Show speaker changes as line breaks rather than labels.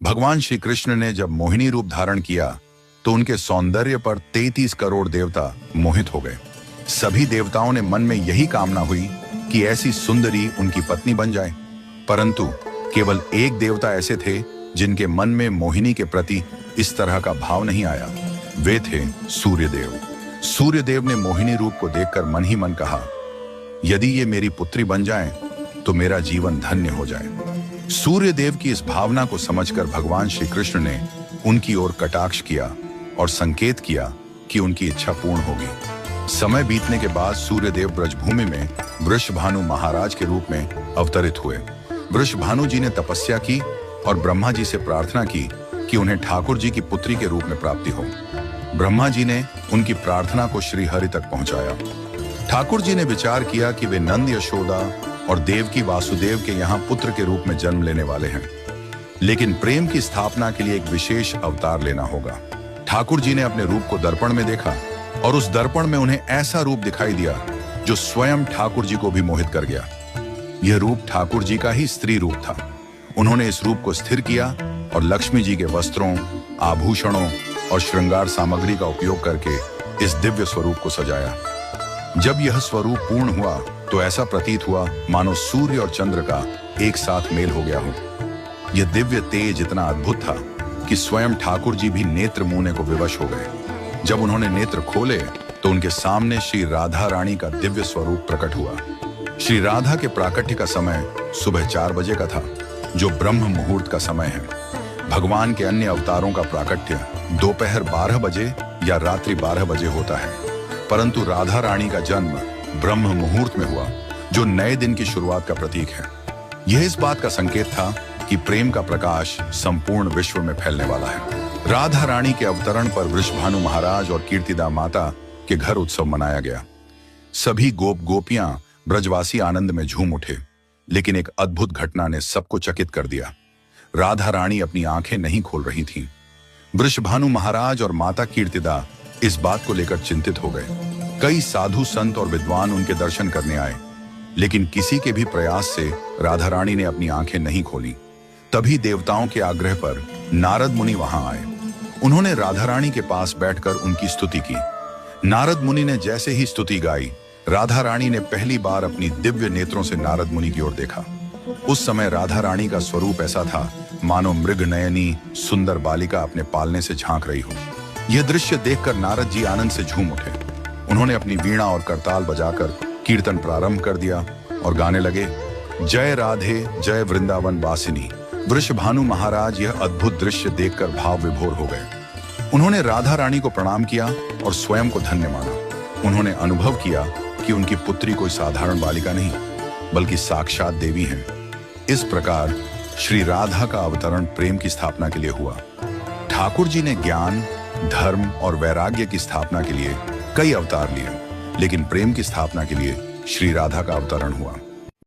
भगवान श्री कृष्ण ने जब मोहिनी रूप धारण किया तो उनके सौंदर्य पर 33 करोड़ देवता मोहित हो गए। सभी देवताओं ने मन में यही कामना हुई कि ऐसी सुंदरी उनकी पत्नी बन जाए, परंतु केवल एक देवता ऐसे थे जिनके मन में मोहिनी के प्रति इस तरह का भाव नहीं आया। वे थे सूर्यदेव। सूर्यदेव ने मोहिनी रूप को देखकर मन ही मन कहा, यदि ये मेरी पुत्री बन जाए तो मेरा जीवन धन्य हो जाए। सूर्यदेव की इस भावना को समझकर भगवान श्री कृष्ण ने उनकी ओर कटाक्ष किया और संकेत किया कि उनकी इच्छा पूर्ण होगी। समय बीतने के बाद सूर्यदेव ब्रजभूमि में वृषभानु महाराज के रूप में अवतरित हुए। वृषभानु जी ने तपस्या की और ब्रह्मा जी से प्रार्थना की कि उन्हें ठाकुर जी की पुत्री के रूप में प्राप्ति हो। ब्रह्मा जी ने उनकी प्रार्थना को श्री हरि तक पहुंचाया। ठाकुर जी ने विचार किया कि वे नंद यशोदा और देवकी वासुदेव के यहाँ पुत्र के रूप में जन्म लेने वाले हैं, लेकिन प्रेम की स्थापना के लिए एक विशेष अवतार लेना होगा। ठाकुर जी ने अपने रूप को दर्पण में देखा और उस दर्पण में उन्हें ऐसा रूप दिखाई दिया जो स्वयं ठाकुर जी को भी मोहित कर गया। यह रूप ठाकुर जी का ही स्त्री रूप था। उन्होंने इस रूप को स्थिर किया और लक्ष्मी जी के वस्त्रों, आभूषणों और श्रृंगार सामग्री का उपयोग करके इस दिव्य स्वरूप को सजाया। जब यह स्वरूप पूर्ण हुआ तो ऐसा प्रतीत हुआ मानो सूर्य और चंद्र का एक साथ मेल हो गया हो। यह दिव्य तेज इतना अद्भुत था कि स्वयं ठाकुर जी भी नेत्र मूंदने को विवश हो गए। जब उन्होंने नेत्र खोले तो उनके सामने श्री राधा रानी का दिव्य स्वरूप प्रकट हुआ। श्री राधा के प्राकट्य का समय सुबह 4 बजे का था, जो ब्रह्म मुहूर्त का समय है। भगवान के अन्य अवतारों का प्राकट्य दोपहर 12 बजे या रात्रि 12 बजे होता है, परंतु राधा रानी का जन्म ब्रह्म मुहूर्त में हुआ, जो नए दिन की शुरुआत का प्रतीक है। यह इस बात का संकेत था कि प्रेम का प्रकाश संपूर्ण विश्व में फैलने वाला है। राधा रानी के अवतरण पर वृषभानु महाराज और कीर्तिदा माता के घर उत्सव मनाया गया। सभी गोप गोपियां ब्रजवासी आनंद में झूम उठे, लेकिन एक अद्भुत घटना ने सबको चकित कर दिया। राधा रानी अपनी आंखें नहीं खोल रही थीं। वृषभानु महाराज और माता कीर्तिदा इस बात को लेकर चिंतित हो गए। कई साधु संत और विद्वान उनके दर्शन करने आए, लेकिन किसी के भी प्रयास से राधा रानी ने अपनी आंखें नहीं खोली। तभी देवताओं के आग्रह पर नारद मुनि वहां आए। उन्होंने राधा रानी के पास बैठकर उनकी स्तुति की। नारद मुनि ने जैसे ही स्तुति गाई, राधा रानी ने पहली बार अपनी दिव्य नेत्रों से नारद मुनि की ओर देखा। उस समय राधा रानी का स्वरूप ऐसा था मानो मृग नयनी सुंदर बालिका अपने पालने से झांक रही हो। यह दृश्य देखकर नारद जी आनंद से झूम उठे। उन्होंने अपनी वीणा और करताल बजाकर कीर्तन प्रारंभ कर दिया और गाने लगे, जय राधे जय वृंदावन वासिनी। वृषभानु महाराज यह अद्भुत दृश्य देखकर भाव विभोर हो गए। उन्होंने राधा रानी को प्रणाम किया और स्वयं को धन्य माना। उन्होंने अनुभव किया कि उनकी पुत्री कोई साधारण बालिका नहीं, बल्कि साक्षात देवी हैं। इस प्रकार श्री राधा का अवतरण प्रेम की स्थापना के लिए हुआ। ठाकुर जी ने ज्ञान, धर्म और वैराग्य की स्थापना के लिए कई अवतार लिए, लेकिन प्रेम की स्थापना के लिए श्री राधा का अवतरण हुआ।